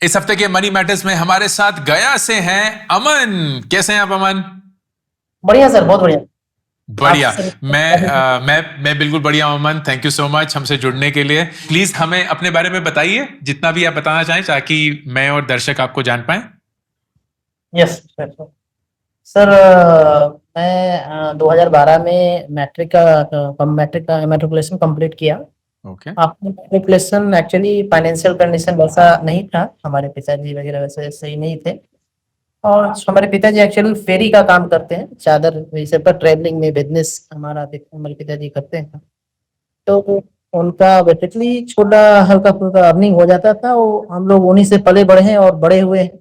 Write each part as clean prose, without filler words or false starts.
इस हफ्ते के मनी मैटर्स में हमारे साथ गया से हैं अमन। कैसे हैं आप अमन? बढ़िया सर, बहुत बढ़िया। बढ़िया। आपसे मैं बिल्कुल बढ़िया हूं अमन। थैंक यू सो मच हमसे जुड़ने के लिए। प्लीज हमें अपने बारे में बताइए, जितना भी आप बताना चाहें, ताकि मैं और दर्शक आपको जान पाए। Yes sir. सर मैं 2012 में मैट्रिक का मेट्रिकुलेशन कंप्लीट किया। ओके। आपका मेट्रिकुलेशन एक्चुअली फाइनेंशियल कंडीशन वैसा नहीं था, हमारे पिताजी वगैरह वैसे सही नहीं थे। और हमारे पिताजी एक्चुअली फेरी का काम करते हैं, चादर वैसे पर ट्रेवलिंग में बिजनेस हमारे पिताजी करते हैं। तो उनका बेसिकली छोटा हल्का फुल्का अर्निंग हो जाता था, वो हम लोग उन्हीं से पले बढ़े हैं और बड़े हुए हैं।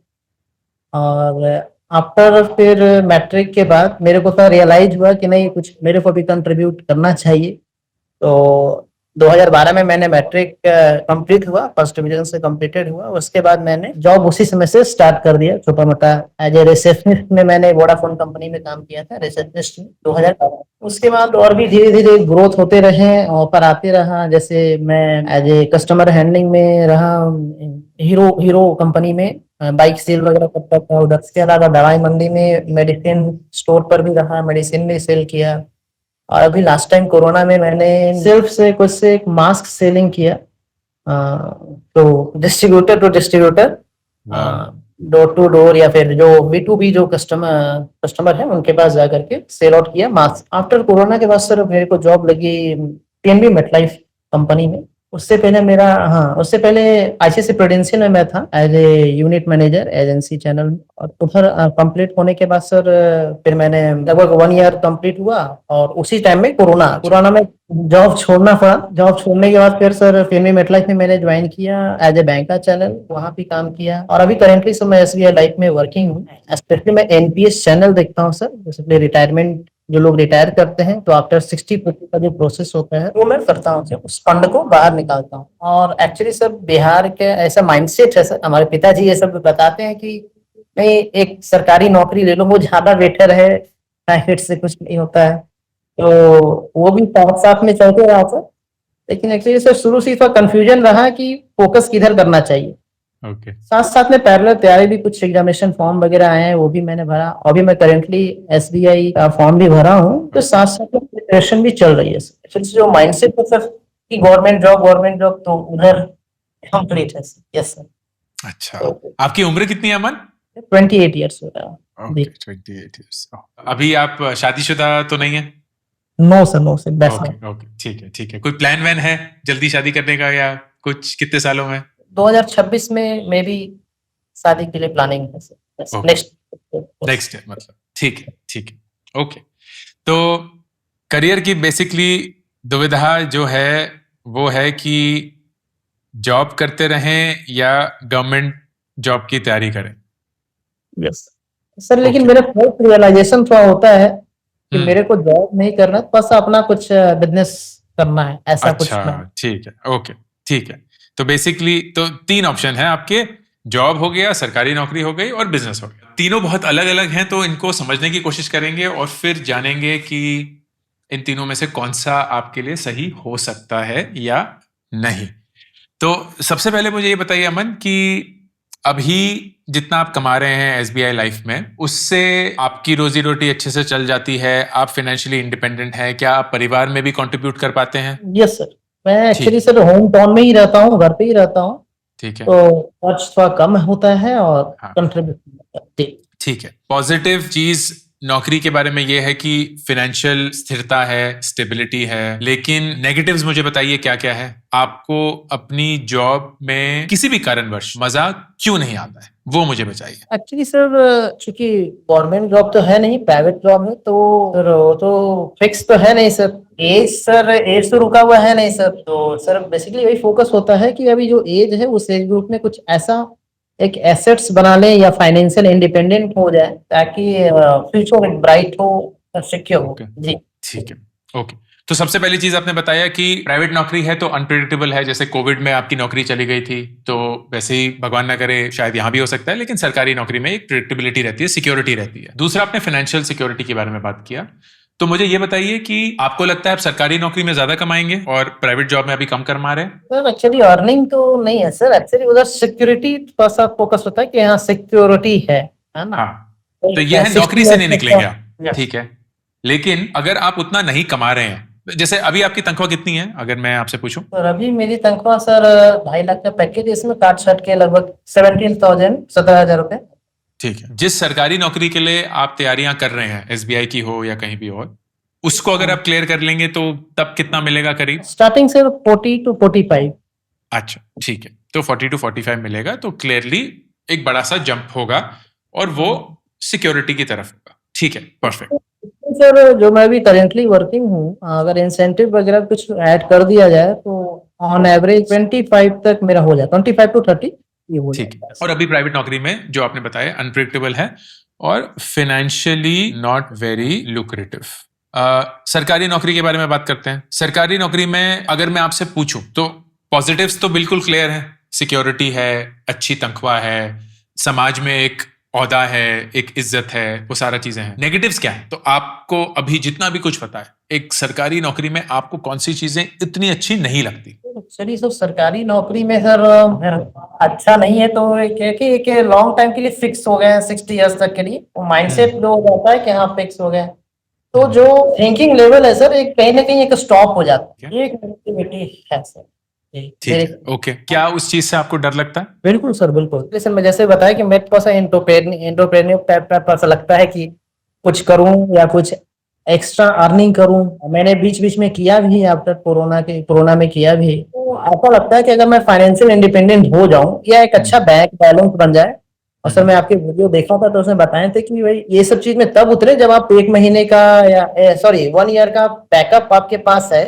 और आफ्टर फिर मैट्रिक के बाद मेरे को तो रियलाइज हुआ कि नहीं, कुछ मेरे को भी कंट्रीब्यूट करना चाहिए। तो 2012 में मैंने मैट्रिक कंप्लीट हुआ, फर्स्ट डिवीजन से कंप्लीटेड हुआ। उसके बाद मैंने जॉब उसी समय से स्टार्ट कर दिया, छोटा मोटा एज ए रिसेप्शनिस्ट में मैंने वोडाफोन कंपनी में काम किया था, रिसेप्शनिस्ट में 2012। उसके बाद और भी धीरे धीरे ग्रोथ होते रहे, ऑफर आते रहा। जैसे मैं एज ए कस्टमर हैंडलिंग में रहा, हीरो हीरो कंपनी में बाइक सेल वगैरह करता था। उधर उसके अलावा दवाई मंडी में मेडिसिन स्टोर पर भी रहा, मेडिसिन भी सेल किया। और अभी लास्ट टाइम कोरोना में मैंने सिर्फ से कुछ से एक मास्क सेलिंग किया। तो डिस्ट्रीब्यूटर टू डिस्ट्रीब्यूटर, वाह। डोर टू डोर, या फिर जो B2B जो कस्टमर है उनके पास जाकर के सेल आउट किया मास्क। आफ्टर कोरोना के बाद सर मेरे को जॉब लगी PNB मेटलाइफ कंपनी में। उससे पहले ICICI प्रूडेंशियल में मैं था as a unit manager agency channel. और उधर कंप्लीट होने के बाद सर फिर मैंने लगभग 1 ईयर कंप्लीट हुआ। और उसी टाइम में कोरोना में जॉब छोड़ना पड़ा। जॉब छोड़ने के बाद फिर सर PNB मेटलाइफ में मैंने ज्वाइन किया एज ए बैंक का चैनल, वहाँ भी काम किया। और अभी करेंटली सर मैं SBI लाइफ में वर्किंग हूँ। स्पेशली मैं NPS चैनल देखता हूँ सर, जैसे रिटायरमेंट, जो लोग रिटायर करते हैं तो आफ्टर 60 का जो प्रोसेस होता है वो मैं करता हूँ सर, उस फंड को बाहर निकालता हूँ। और एक्चुअली सर बिहार के ऐसा माइंडसेट है सर, हमारे पिताजी ये सब बताते हैं कि नहीं, एक सरकारी नौकरी ले लो, वो ज्यादा बेटर है, प्राइवेट से कुछ नहीं होता है। तो वो भी साथ साथ में चलते रहा सर। लेकिन एक्चुअली सर शुरू से थोड़ा कंफ्यूजन रहा कि फोकस किधर करना चाहिए। ओके। साथ साथ में पैरेलल तैयारी भी, कुछ एग्जामिनेशन फॉर्म वगैरह आए हैं वो भी मैंने भरा। अभी मैं करेंटली SBI का फॉर्म भी भरा हूँ, तो साथ साथ में प्रिपरेशन भी चल रही है सर। फिर जो माइंडसेट है सर कि गवर्नमेंट जॉब तो उधर कंप्लीट है सर। Yes sir. अच्छा। तो आपकी उम्र कितनी है अमन? 28 ईयर्स हो रहा है। Okay, 28 years. अभी आप शादीशुदा तो नहीं है? No sir, bachelor. Okay okay, ठीक है ठीक है। कोई प्लान वैन है जल्दी शादी करने का, या कुछ कितने सालों में? 2026 में मे बी शादी के लिए प्लानिंग है सर, ओके। नेक्स्ट। नेक्स्ट है मतलब। ठीक है ठीक है। ओके। तो करियर की बेसिकली दुविधा जो है वो है कि जॉब करते रहें या गवर्नमेंट जॉब की तैयारी करें। यस सर, लेकिन ओके। मेरा फर्स्ट रियलाइजेशन थोड़ा होता है कि हम्म। मेरे को जॉब नहीं करना, बस अपना कुछ बिजनेस करना है, ऐसा कुछ अच्छा, मैं। ठीक है। ओके। ठीक है। तो बेसिकली तो तीन ऑप्शन है आपके। जॉब हो गया, सरकारी नौकरी हो गई, और बिजनेस हो गया। तीनों बहुत अलग अलग हैं, तो इनको समझने की कोशिश करेंगे और फिर जानेंगे कि इन तीनों में से कौन सा आपके लिए सही हो सकता है या नहीं। तो सबसे पहले मुझे ये बताइए अमन कि अभी जितना आप कमा रहे हैं SBI लाइफ में, उससे आपकी रोजी रोटी अच्छे से चल जाती है? आप फाइनेंशियली इंडिपेंडेंट हैं? क्या आप परिवार में भी कंट्रीब्यूट कर पाते हैं? यस सर, मैं एक्चुअली ठीक। सर होम टाउन में ही रहता हूँ, घर पे ही रहता हूँ। ठीक है। तो खर्च थोड़ा कम होता है और हाँ। कंट्रीब्यूट। ठीक है। पॉजिटिव चीज नौकरी के बारे में यह है कि फाइनेंशियल स्थिरता है, स्टेबिलिटी है। लेकिन नेगेटिव्स मुझे बताइए क्या क्या है। आपको अपनी जॉब में किसी भी कारणवश मजा क्यों नहीं आता है, वो मुझे बताइए। एक्चुअली सर चूंकि गवर्नमेंट जॉब तो है नहीं, प्राइवेट जॉब है, तो सर वो तो फिक्स तो है नहीं सर। एज तो रुका हुआ है नहीं सर। तो सर बेसिकली वही फोकस होता है कि अभी जो एज है उस एज ग्रुप में कुछ ऐसा एक एसेट्स बना ले या फाइनेंशियल इंडिपेंडेंट हो जाए, ताकि फ्यूचर एक ब्राइट हो, सिक्योर हो। ओके। जी। ठीक है। ओके। तो सबसे पहली चीज आपने बताया कि प्राइवेट नौकरी है तो अनप्रेडिक्टेबल है। जैसे कोविड में आपकी नौकरी चली गई थी, तो वैसे ही भगवान ना करे शायद यहां भी हो सकता है, लेकिन सरकारी नौकरी में एक प्रेडिक्टेबिलिटी रहती है, सिक्योरिटी रहती है। दूसरा, आपने फाइनेंशियल सिक्योरिटी के बारे में बात किया। तो मुझे ये बताइए कि आपको लगता है आप सरकारी नौकरी में ज्यादा कमाएंगे और प्राइवेट जॉब में अभी कम कमा रहे हैं? सर एक्चुअली अर्निंग तो नहीं है सर, एक्चुअली उधर सिक्योरिटी थोड़ा सा फोकस होता है कि हाँ सिक्योरिटी है ना। हाँ, तो ये है 60 नौकरी से नहीं years निकलेंगे आप, Yes. ठीक है। लेकिन अगर आप उतना नहीं कमा रहे हैं, जैसे अभी आपकी तनख्वाह कितनी है अगर मैं आपसे पूछूं? सर अभी मेरी तनख्वाह सर 2.5 लाख का पैकेज, इसमें काट छट के लगभग 17,000 17,000 रुपए। ठीक है। जिस सरकारी नौकरी के लिए आप तैयारियां कर रहे हैं, एसबीआई की हो या कहीं भी हो, उसको अगर आप क्लियर कर लेंगे तो तब कितना मिलेगा करीब? Starting sir 40 to 45। अच्छा, ठीक है। तो 40 to 45 मिलेगा, तो क्लियरली एक बड़ा सा जंप होगा और वो सिक्योरिटी की तरफ होगा। ठीक है, परफेक्ट। सर जो मैं अभी करेंटली वर्किंग हूँ, अगर इंसेंटिव वगैरह कुछ ऐड कर दिया जाए तो ऑन एवरेज 25 तक मेरा हो जाए, 25 to 30 ये हो ठीक है। जाएगा। और अभी प्राइवेट नौकरी में जो आपने बताया अनप्रिडिक्टेबल है और फाइनेंशियली नॉट वेरी लुक्रेटिव। सरकारी नौकरी के बारे में बात करते हैं। सरकारी नौकरी में अगर मैं आपसे पूछूं तो पॉजिटिव्स तो बिल्कुल क्लियर है, सिक्योरिटी है, अच्छी तनख्वाह है, समाज में एक ओहदा है, एक इज्जत है, वो सारा चीजें हैं। नेगेटिव्स क्या है? तो आपको अभी जितना भी कुछ पता है, एक सरकारी नौकरी में आपको कौन सी चीजें इतनी अच्छी नहीं लगती? चलिए सर, सरकारी नौकरी में सर अच्छा नहीं है तो एक लॉन्ग टाइम के लिए फिक्स हो गए हैं 60 इयर्स तक के लिए, वो माइंडसेट जो हो जाता है कि हाँ फिक्स हो गए, तो जो थिंकिंग लेवल है सर एक कहीं ना कहीं एक स्टॉप हो जाता है, ये एक नेगेटिविटी है सर। ठीक है, ओके। क्या उस चीज से आपको डर लगता है? बिल्कुल सर बिल्कुल। जैसे मैं जैसे बताया कि मेरे पास एंटरप्रेन्योर टाइप का ऐसा लगता है कि कुछ करूं या कुछ एक्स्ट्रा अर्निंग करूं। मैंने बीच बीच में किया भी, आफ्टर कोरोना में किया भी, तो ऐसा लगता है कि अगर मैं फाइनेंशियल इंडिपेंडेंट हो जाऊं या एक अच्छा बैंक बैलेंस बन जाए। और सर मैं आपके वीडियो देखा था तो उसमें बताए थे कि भाई ये सब चीज में तब उतरे जब आप 1 महीने का या सॉरी 1 ईयर का बैकअप आपके पास है,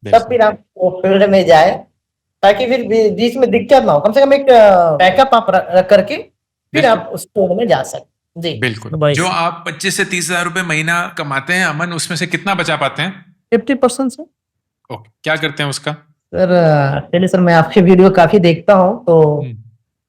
तब फिर आप वो फील्ड में जाए, ताकि फिर बीच में दिक्कत ना हो। कम से कम एक बैकअप आप रख करके फिर आप उस फील्ड में जा सकते। जी बिल्कुल। जो आप 25 से 30 हजार रुपए महीना कमाते हैं अमन, उसमें से कितना बचा पाते हैं? 50% सर। ओके, क्या करते हैं उसका? सर चलिए सर, मैं आपके वीडियो काफी देखता हूँ तो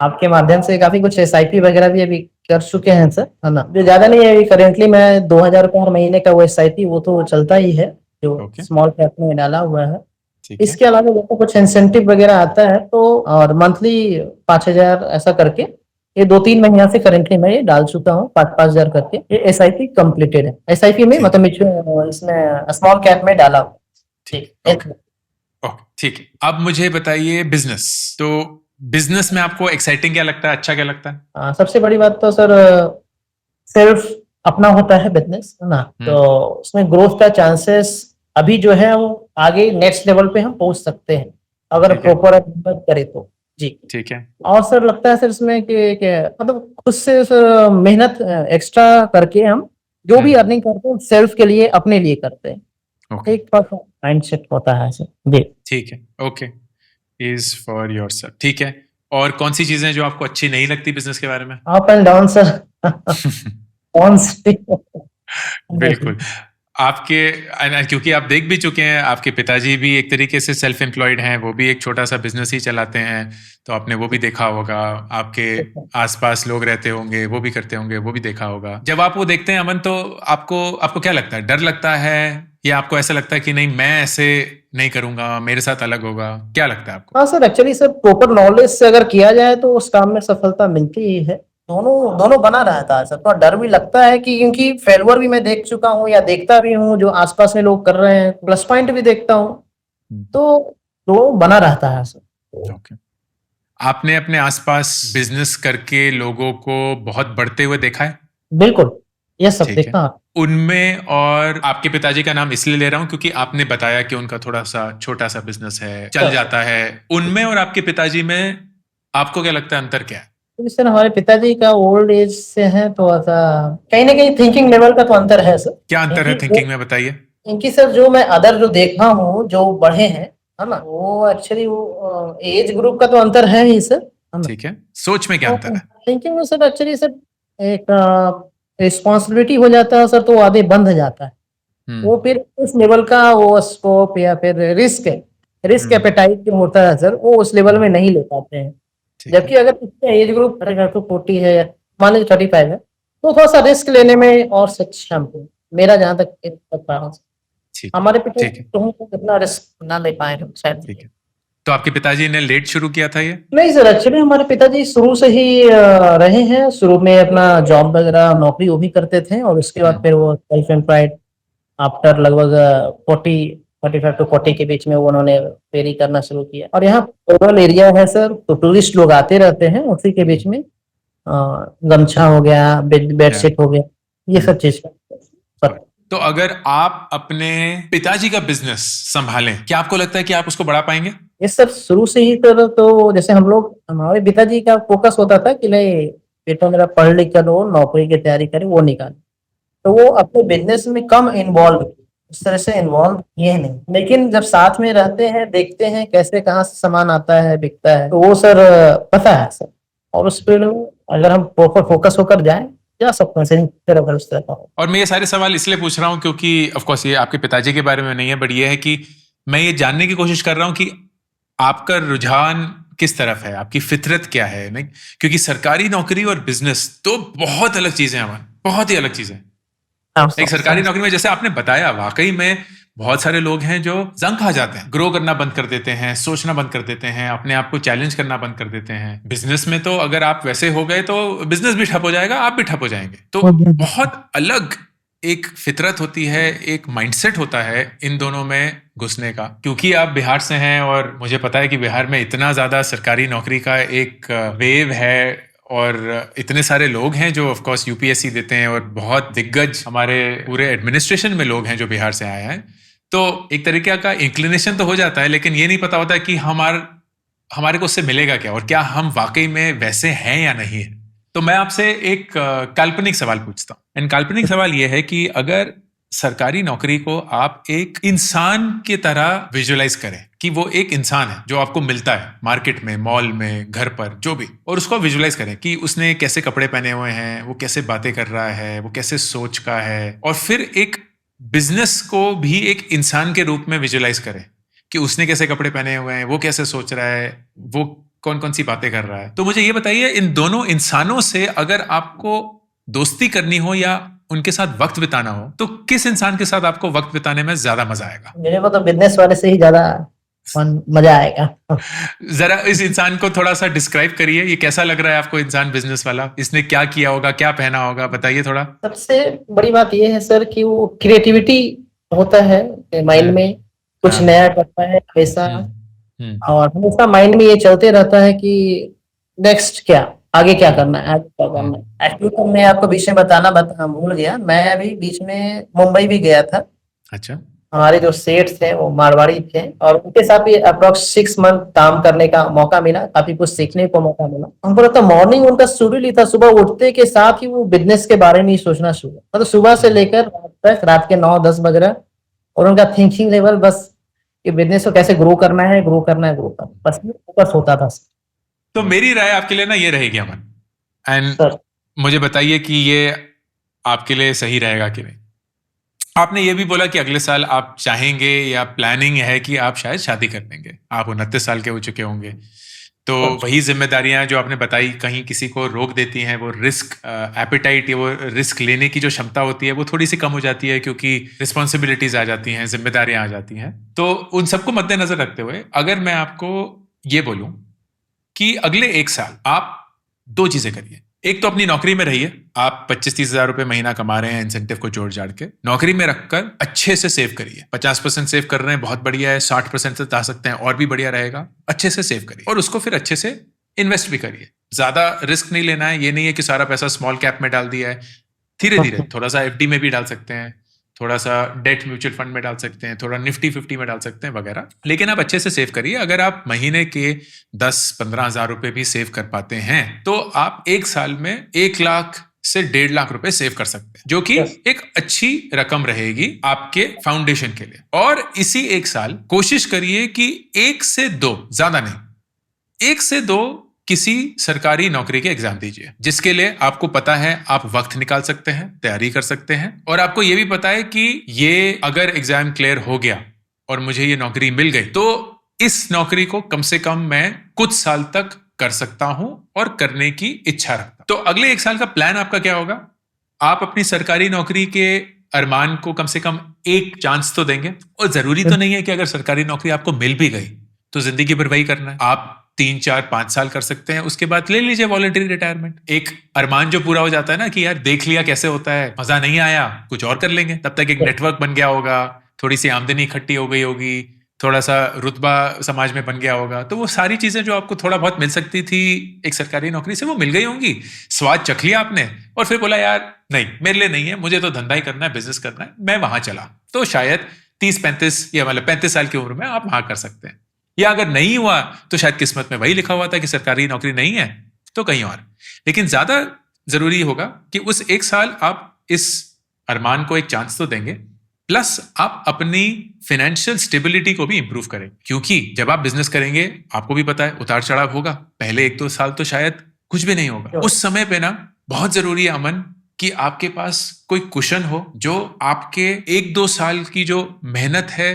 आपके माध्यम से काफी कुछ SIP वगैरह भी अभी कर चुके हैं सर, है ना। जो ज्यादा नहीं है, करेंटली मैं 2,000 रुपये हर महीने का वो SIP वो तो चलता ही है, जो स्मॉल कैप में डाला हुआ है। इसके अलावा जैसे कुछ इंसेंटिव वगैरह आता है तो, और मंथली 5,000 ऐसा करके ये 2-3 महीना से करेंटली मैं ये डाल चुका हूँ, 5,000 करके ये SIP कंप्लीटेड है। SIP में मतलब इसमें स्मॉल कैप में डाला हुआ। ठीक है। अब मुझे बताइए बिजनेस। तो बिजनेस में आपको एक्साइटिंग क्या लगता है, अच्छा क्या लगता है? सबसे बड़ी बात तो सर सिर्फ अपना होता है बिजनेस, है ना, तो उसमें ग्रोथ का चांसेस अभी जो है वो आगे नेक्स्ट लेवल पे हम पहुंच सकते हैं अगर प्रॉपर मेहनत करें तो। जी ठीक है। और सर लगता है सर इसमें कि मतलब खुद से सर मेहनत एक्स्ट्रा करके हम जो भी अर्निंग करते हैं सेल्फ के लिए, अपने लिए करते हैं। एक माइंडसेट होता है सर। जी ठीक है, ओके। इज फॉर योरसेल्फ, ठीक है। और कौन सी चीजें जो आपको अच्छी नहीं लगती बिजनेस के बारे में? Up and down sir. बिल्कुल। आपके, क्योंकि आप देख भी चुके हैं, आपके पिताजी भी एक तरीके से सेल्फ एम्प्लॉयड हैं, वो भी एक छोटा सा बिजनेस ही चलाते हैं, तो आपने वो भी देखा होगा। आपके आसपास लोग रहते होंगे, वो भी करते होंगे, वो भी देखा होगा। जब आप वो देखते हैं अमन, तो आपको क्या लगता है? डर लगता है या आपको ऐसा लगता है कि नहीं मैं ऐसे नहीं करूंगा, मेरे साथ अलग होगा? क्या लगता है आपको? हाँ sir, actually sir proper knowledge से अगर किया जाए तो उस काम में सफलता मिलती ही है। दोनों बना रहता है सर। थोड़ा डर भी लगता है कि क्योंकि फेलुअर भी मैं देख चुका हूँ या देखता भी हूँ, जो आसपास में लोग कर रहे हैं, प्लस पॉइंट भी देखता हूँ, तो बना रहता है सर। ओके। आपने अपने आसपास बिजनेस करके लोगों को बहुत बढ़ते हुए देखा है? बिल्कुल, ये सब देखा। उनमें, और आपके पिताजी का नाम इसलिए ले रहा हूं क्योंकि आपने बताया कि उनका थोड़ा सा छोटा सा बिजनेस है, चल जाता है। उनमें और आपके पिताजी में आपको क्या लगता है, अंतर क्या है? तो सर हमारे पिताजी का ओल्ड एज से है, थोड़ा सा कहीं ना कहीं थिंकिंग लेवल का तो अंतर है सर। क्या अंतर है थिंकिंग में, बताइए। इनकी सर जो मैं अदर जो देखा हूँ जो बड़े हैं, है ना, वो एक्चुअली वो एज ग्रुप का तो अंतर है ही सर। ठीक है। सोच में क्या अंतर है? थिंकिंग में सर एक्चुअली सर एक रिस्पॉन्सिबिलिटी हो जाता है सर, तो आधे बंद हो जाता है। वो फिर उस लेवल का वो स्कोप या फिर रिस्क एपेटाइट जो होता है सर, वो उस लेवल में नहीं ले पाते हैं। जबकि अगर इसका एज ग्रुप 40 है, मान लीजिए 35 है, तो थोड़ा सा रिस्क लेने में और सक्षम है। मेरा जहाँ तक पता है, ठीक हमारे पिता ठीक है तो इतना रिस्क ना ले पाए हम शायद। ठीक है। तो आपके पिताजी ने लेट शुरू किया था ये? नहीं सर, एक्चुअली हमारे पिताजी शुरू से ही रहे हैं। शुरू में अपना जॉब वगैरह नौकरी वो भी करते थे, और उसके बाद फिर वो सेल्फ एम्प्लॉयड आफ्टर लगभग 45 to 40 के बीच में वो उन्होंने फेरी करना शुरू किया। और यहाँ रूरल एरिया है सर, तो टूरिस्ट लोग आते रहते हैं, उसी के बीच में गमछा हो गया, बेडशीट हो गया, ये सब चीज पर। तो अगर आप अपने पिताजी का बिजनेस संभालें, क्या आपको लगता है कि आप उसको बढ़ा पाएंगे? ये सब शुरू से ही तो जैसे हमारे पिताजी का फोकस होता था कि नहीं, बेटा मेरा पढ़ लिख कर वो नौकरी की तैयारी करे, वो निकाले। तो वो अपने बिजनेस में कम इन्वॉल्व, इस तरह से इन्वॉल्व किए नहीं। लेकिन जब साथ में रहते हैं, देखते हैं कैसे कहाँ से सामान आता है, बिकता है, तो वो सर पता है सर। और उस पर अगर हम प्रॉपर फोकस होकर जाए, जा सकते हैं सर, फिर अगर उस तरह का हो। और मैं ये सारे सवाल इसलिए पूछ रहा हूँ क्योंकि ऑफ कोर्स ये आपके पिताजी के बारे में नहीं है, बट ये है कि मैं ये जानने की कोशिश कर रहा हूँ कि आपका रुझान किस तरफ है, आपकी फितरत क्या है। नहीं, क्योंकि सरकारी नौकरी और बिजनेस तो बहुत अलग चीजें हैं हमारे, बहुत ही अलग चीजें। एक सरकारी नौकरी में जैसे आपने बताया, वाकई में बहुत सारे लोग हैं जो जंग खा जाते हैं, ग्रो करना बंद कर देते हैं, सोचना बंद कर देते हैं, अपने आप को चैलेंज करना बंद कर देते हैं। बिजनेस में तो अगर आप वैसे हो गए तो बिजनेस भी ठप हो जाएगा, आप भी ठप हो जाएंगे। तो बहुत अलग एक फितरत होती है, एक माइंडसेट होता है इन दोनों में घुसने का। क्योंकि आप बिहार से हैं और मुझे पता है कि बिहार में इतना ज्यादा सरकारी नौकरी का एक वेव है, और इतने सारे लोग हैं जो ऑफ कोर्स यूपीएससी देते हैं, और बहुत दिग्गज हमारे पूरे एडमिनिस्ट्रेशन में लोग हैं जो बिहार से आए हैं। तो एक तरीके का इंक्लिनेशन तो हो जाता है, लेकिन ये नहीं पता होता कि हमारे को उससे मिलेगा क्या, और क्या हम वाकई में वैसे हैं या नहीं है। तो मैं आपसे एक काल्पनिक सवाल पूछता हूँ। एंड काल्पनिक सवाल यह है कि अगर सरकारी नौकरी को आप एक इंसान की तरह विजुअलाइज करें, कि वो एक इंसान है जो आपको मिलता है मार्केट में, मॉल में, घर पर, जो भी, और उसको विजुअलाइज करें कि उसने कैसे कपड़े पहने हुए हैं, वो कैसे बातें कर रहा है, वो कैसे सोच का है, और फिर एक बिजनेस को भी एक इंसान के रूप में विजुअलाइज करें कि उसने कैसे कपड़े पहने हुए हैं, वो कैसे सोच रहा है, वो कौन कौन सी बातें कर रहा है। तो मुझे ये बताइए, इन दोनों इंसानों से अगर आपको दोस्ती करनी हो या उनके साथ वक्त बिताना हो, तो किस इंसान के साथ आपको वक्त बिताने में ज्यादा मजा आएगा? मेरे को तो बिजनेस वाले से ही ज्यादा मजा आएगा। जरा इस इंसान को थोड़ा सा डिस्क्राइब करिए, ये कैसा लग रहा है आपको इंसान बिजनेस वाला? इसने क्या किया होगा, क्या पहना होगा, बताइए थोड़ा। सबसे बड़ी बात यह है सर कि वो क्रिएटिविटी होता है माइंड में, कुछ नया करता है हमेशा, और हमेशा माइंड में ये चलते रहता है कि नेक्स्ट क्या, आगे क्या करना है, आगे क्या करना है। एक्चुअली तो मैं आपको बीच में भूल गया, मैं अभी बीच में मुंबई भी गया था। अच्छा। हमारे जो सेठ थे वो मारवाड़ी थे, और उनके साथ भी अप्रोक्स 6 मंथ काम करने का मौका मिला, काफी कुछ सीखने को मौका मिला। हमको लगता है मॉर्निंग उनका शेड्यूल ही था, सुबह उठते के साथ ही वो बिजनेस के बारे में ही सोचना शुरू, मतलब सुबह से लेकर रात तक, रात के 9-10 बज रहा, और उनका थिंकिंग लेवल बस कि बिजनेस को कैसे ग्रो करना है, ग्रो करना है, ग्रो करना, बस फोकस होता था। तो मेरी राय आपके लिए ना ये रहेगी अमन, एंड सर मुझे बताइए कि ये आपके लिए सही रहेगा कि नहीं। आपने ये भी बोला कि अगले साल आप चाहेंगे या प्लानिंग है कि आप शायद शादी कर लेंगे, आप 29 साल के हो चुके होंगे। तो वही जिम्मेदारियां जो आपने बताई कहीं किसी को रोक देती हैं, वो रिस्क एपेटाइट या वो रिस्क लेने की जो क्षमता होती है वो थोड़ी सी कम हो जाती है, क्योंकि रिस्पॉन्सिबिलिटीज आ जाती हैं, जिम्मेदारियां आ जाती हैं। तो उन सबको मद्देनजर रखते हुए अगर मैं आपको ये बोलूं कि अगले 1 साल आप 2 चीजें करिए। एक तो अपनी नौकरी में रहिए, आप 25-30 हजार रुपए महीना कमा रहे हैं इंसेंटिव को जोड़ जाड़ के, नौकरी में रखकर अच्छे से सेव करिए। 50% सेव कर रहे हैं, बहुत बढ़िया है। 60% से जा सकते हैं, और भी बढ़िया रहेगा। अच्छे से सेव करिए और उसको फिर अच्छे से इन्वेस्ट भी करिए। ज्यादा रिस्क नहीं लेना है, ये नहीं है कि सारा पैसा स्मॉल कैप में डाल दिया है। धीरे धीरे थोड़ा सा एफडी में भी डाल सकते हैं, थोड़ा सा डेट म्यूचुअल फंड में डाल सकते हैं, थोड़ा निफ्टी 50 में डाल सकते हैं वगैरह, लेकिन आप अच्छे से सेव करिए। अगर आप महीने के 10-15 हजार रुपए भी सेव कर पाते हैं तो आप 1 साल में 1 लाख से 1.5 लाख रुपए सेव कर सकते हैं, जो कि एक अच्छी रकम रहेगी आपके फाउंडेशन के लिए। और इसी 1 साल कोशिश करिए कि 1 से 2, ज्यादा नहीं, 1 से 2 किसी सरकारी नौकरी के एग्जाम दीजिए, जिसके लिए आपको पता है आप वक्त निकाल सकते हैं, तैयारी कर सकते हैं, और आपको यह भी पता है कि ये अगर एग्जाम क्लियर हो गया और मुझे ये नौकरी मिल गई तो इस नौकरी को कम से कम मैं कुछ साल तक कर सकता हूं और करने की इच्छा रखता। तो अगले 1 साल का प्लान आपका क्या होगा? आप अपनी सरकारी नौकरी के अरमान को कम से कम एक चांस तो देंगे। और जरूरी तो नहीं है कि अगर सरकारी नौकरी आपको मिल भी गई तो जिंदगी भर वही करना है। आप 3, 4, 5 साल कर सकते हैं, उसके बाद ले लीजिए वॉलंटरी रिटायरमेंट। एक अरमान जो पूरा हो जाता है ना कि यार देख लिया कैसे होता है, मजा नहीं आया, कुछ और कर लेंगे। तब तक एक नेटवर्क बन गया होगा, थोड़ी सी आमदनी इकट्ठी हो गई होगी, थोड़ा सा रुतबा समाज में बन गया होगा, तो वो सारी चीजें जो आपको थोड़ा बहुत मिल सकती थी एक सरकारी नौकरी से, वो मिल गई होंगी। स्वाद चख लिया आपने और फिर बोला यार नहीं, मेरे लिए नहीं है, मुझे तो धंधा ही करना है, बिजनेस करना है, मैं वहां चला। तो शायद 30-35 या मतलब 35 साल की उम्र में आप वहां कर सकते हैं। या अगर नहीं हुआ तो शायद किस्मत में वही लिखा हुआ था कि सरकारी नौकरी नहीं है, तो कहीं और। लेकिन ज्यादा जरूरी होगा कि उस एक साल आप इस अरमान को एक चांस तो देंगे, प्लस आप अपनी फाइनेंशियल स्टेबिलिटी को भी इंप्रूव करें। क्योंकि जब आप बिजनेस करेंगे, आपको भी पता है उतार चढ़ाव होगा। पहले 1-2 साल तो शायद कुछ भी नहीं होगा। उस समय पे ना बहुत जरूरी है अमन कि आपके पास कोई कुशन हो जो आपके 1-2 साल की जो मेहनत है,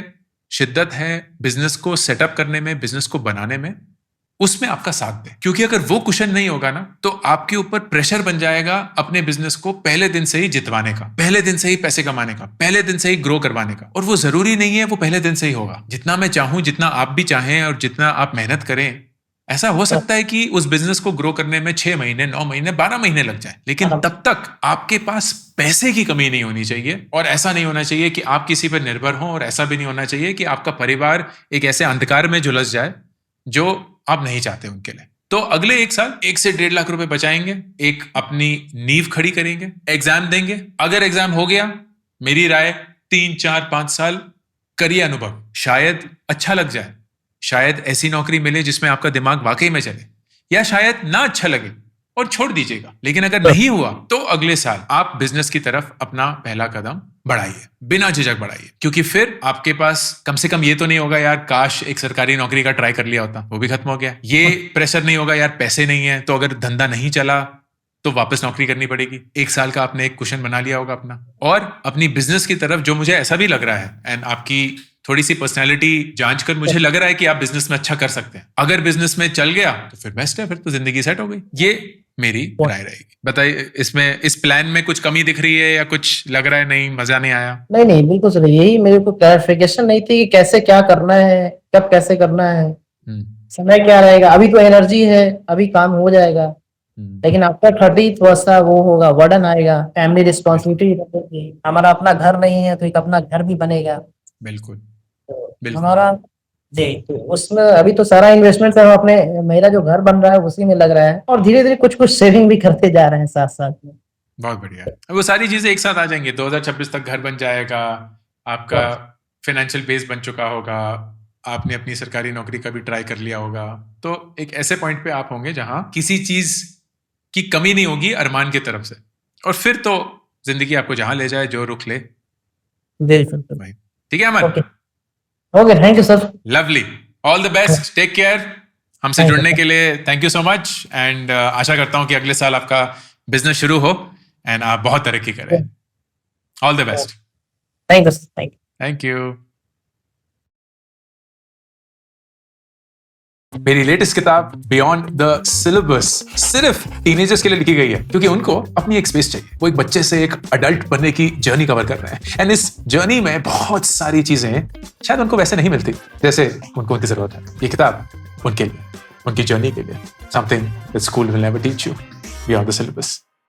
शिद्दत है बिजनेस को सेटअप करने में, बिजनेस को बनाने में, उसमें आपका साथ दे। क्योंकि अगर वो कुशन नहीं होगा ना, तो आपके ऊपर प्रेशर बन जाएगा अपने बिजनेस को पहले दिन से ही जितवाने का, पहले दिन से ही पैसे कमाने का, पहले दिन से ही ग्रो करवाने का। और वो जरूरी नहीं है वो पहले दिन से ही होगा। जितना मैं चाहूं, जितना आप भी चाहें और जितना आप मेहनत करें, ऐसा हो सकता है कि उस बिजनेस को ग्रो करने में 6 महीने, 9 महीने, 12 महीने लग जाए। लेकिन तब तक आपके पास पैसे की कमी नहीं होनी चाहिए। और ऐसा नहीं होना चाहिए कि आप किसी पर निर्भर हो, और ऐसा भी नहीं होना चाहिए कि आपका परिवार एक ऐसे अंधकार में झुलस जाए जो आप नहीं चाहते उनके लिए। तो अगले 1 साल 1 से 1.5 लाख रुपए बचाएंगे, एक अपनी नींव खड़ी करेंगे, एग्जाम देंगे। अगर एग्जाम हो गया, मेरी राय 3, 4, 5 साल करिए अनुभव, शायद अच्छा लग जाए, शायद ऐसी नौकरी मिले जिसमें आपका दिमाग वाकई में चले, या शायद ना अच्छा लगे और छोड़ दीजिएगा। लेकिन अगर नहीं हुआ तो अगले साल आप बिजनेस की तरफ अपना पहला कदम बढ़ाइए, बिना झिझक बढ़ाइए। क्योंकि फिर आपके पास कम से कम ये तो नहीं होगा यार काश एक सरकारी नौकरी का ट्राई कर लिया होता, वो भी खत्म हो गया। ये प्रेशर नहीं होगा यार पैसे नहीं है, तो अगर धंधा नहीं चला तो वापस नौकरी करनी पड़ेगी। 1 साल का आपने एक कुशन बना लिया होगा अपना, और अपनी बिजनेस की तरफ, जो मुझे ऐसा भी लग रहा है, एंड आपकी थोड़ी सी पर्सनैलिटी जांच कर मुझे लग रहा है कि आप बिजनेस में अच्छा कर सकते हैं। अगर बिजनेस में चल गया तो फिर बेस्ट है, फिर तो जिंदगी सेट हो गई। ये मेरी राय रहेगी। बताइए, इसमें इस प्लान में कुछ कमी दिख रही है या कुछ लग रहा है नहीं, मजा नहीं आया? नहीं नहीं, बिल्कुल सही। यही मेरे को क्लैरिफिकेशन नहीं थी कि कैसे क्या करना है, कब कैसे करना है, समय क्या रहेगा। अभी तो एनर्जी है, अभी काम हो जाएगा, लेकिन आफ्टर 30 थोड़ा सा वो होगा, वर्डन आएगा, फैमिली रिस्पॉन्सिबिलिटी रहेगी। हमारा अपना घर नहीं है तो एक अपना घर भी बनेगा। बिल्कुल तो बिल्कुल। हमारा जी, तो उसमें अभी तो सारा इन्वेस्टमेंट है अपने, मेरा जो घर बन रहा है उसी में लग रहा है, और धीरे धीरे कुछ कुछ सेविंग भी करते जा रहे हैं साथ साथ में। बहुत बढ़िया। वो सारी चीजें एक साथ आ जाएंगी। 2026 तक घर बन जाएगा, आपका फाइनेंशियल बेस बन चुका होगा, आपने अपनी सरकारी नौकरी का भी ट्राई कर लिया होगा, तो एक ऐसे पॉइंट पे आप होंगे जहां किसी चीज की कमी नहीं होगी अरमान की तरफ से। और फिर तो जिंदगी आपको जहां ले जाए, जो रुख ले। बिल्कुल। ठीक है Aman? Okay, thank you sir. Lovely, all the best, take care. हमसे जुड़ने के लिए thank you so much, and आशा करता हूं कि अगले साल आपका बिजनेस शुरू हो एंड आप बहुत तरक्की करें। All the best. Thank you. Thank you. मेरी लेटेस्ट किताब बियॉन्ड द सिलेबस सिर्फ टीनेजर्स के लिए लिखी गई है, क्योंकि उनको अपनी एक स्पेस चाहिए। वो एक बच्चे से एक अडल्ट बनने की जर्नी कवर कर रहे हैं, एंड इस जर्नी में बहुत सारी चीजें शायद उनको वैसे नहीं मिलती जैसे उनको उनकी जरूरत है। ये किताब उनके लिए, उनकी जर्नी के लिए, something that school will never teach you beyond the syllabus.